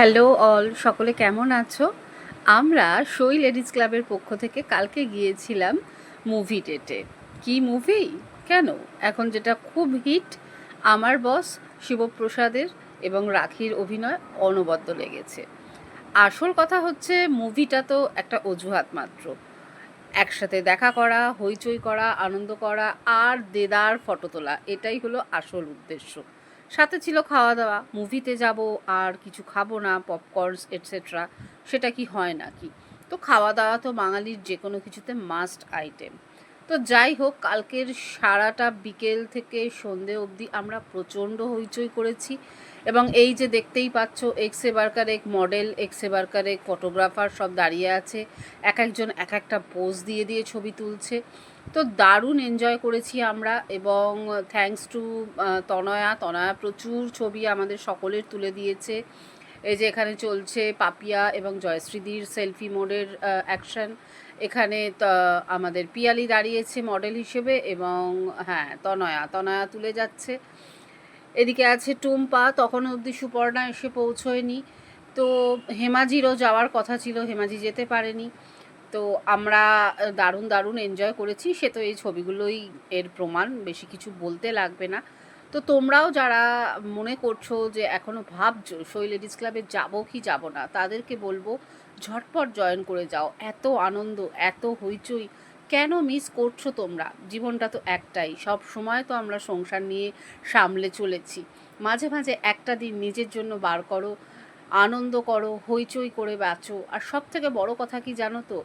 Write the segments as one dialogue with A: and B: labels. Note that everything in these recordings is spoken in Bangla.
A: হ্যালো অল, সকলে কেমন আছো? আমরা সই লেডিস ক্লাবের পক্ষ থেকে কালকে গিয়েছিলাম মুভি ডেটে। কি মুভি? কেন, এখন যেটা খুব হিট, আমার বস শিবপ্রসাদের এবং রাখির অভিনয় অনবদ্য লেগেছে। আসল কথা হচ্ছে মুভিটা তো একটা অজুহাত মাত্র। একসাথে দেখা করা, হইচই করা, আনন্দ করা আর দেদার ফটো তোলা, এটাই হলো আসল উদ্দেশ্য। সাথে ছিল খাওয়া দাওয়া। মুভিতে যাব আর কিছু খাবো না, পপকর্নস এটসেট্রা, সেটা কি হয় নাকি? তো খাওয়া দাওয়া তো বাঙালির যে কোনো কিছুতে মাস্ট আইটেম। তো যাই হোক, কালকের সারাটা বিকেল থেকে সন্ধে অবধি আমরা প্রচণ্ড হইচই করেছি। এবং এই যে দেখতেই পাচ্ছ, এক্সে বার্কার এক মডেল, এক্সে বার্কার এক ফটোগ্রাফার সব দাঁড়িয়ে আছে, এক একজন এক একটা পোজ দিয়ে দিয়ে ছবি তুলছে। তো দারুণ এনজয় করেছি আমরা। এবং থ্যাঙ্কস টু তনয়া তনয়া প্রচুর ছবি আমাদের সকলের তুলে দিয়েছে। এই যে এখানে চলছে পাপিয়া এবং জয়শ্রীদির সেলফি মোডের অ্যাকশন। এখানে আমাদের পিয়ালি দাঁড়িয়েছে মডেল হিসেবে, এবং হ্যাঁ, তনয়া তনয়া তুলে যাচ্ছে। এদিকে আছে টুম্পা, তখন অবধি সুপর্ণা এসে পৌঁছয়নি। তো হেমাজিরও যাওয়ার কথা ছিল, হেমাজি যেতে পারেনি। তো আমরা দারুণ দারুণ এনজয় করেছি। সে তো এই ছবিগুলোই এর প্রমাণ, বেশি কিছু বলতে লাগবে না। তো তোমরাও যারা মনে করছো যে এখনও ভাবছো সই লেডিস ক্লাবে যাবো কি যাব না, তাদেরকে বলবো ঝটপট জয়েন করে যাও। এত আনন্দ, এত হইচই, কেন মিস করছো তোমরা? জীবনটা তো একটাই, সব সময় তো আমরা সংসার নিয়ে সামলে চলেছি। মাঝে মাঝে একটা দিন নিজের জন্য বার করো, আনন্দ করো, হইচই করে বাঁচো। আর সব থেকে বড় কথা কি জানো তো,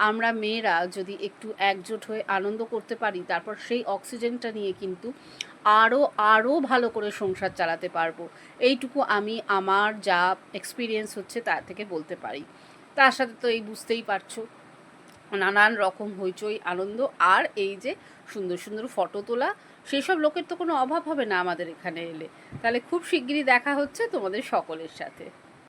A: আমরা মেয়েরা যদি একটু একজোট হয়ে আনন্দ করতে পারি, তারপর সেই অক্সিজেনটা নিয়ে কিন্তু আরও আরও ভালো করে সংসার চালাতে পারবো। এইটুকু আমি আমার যা এক্সপিরিয়েন্স হচ্ছে তার থেকে বলতে পারি। তার সাথে তো এই বুঝতেই পারছো, নানান রকম হইচই আনন্দ, আর এই যে সুন্দর সুন্দর ফটো তোলা, সেসব লোকের তো কোনো অভাব হবে না আমাদের এখানে এলে। তাহলে খুব শিগগিরই দেখা হচ্ছে তোমাদের সকলের সাথে।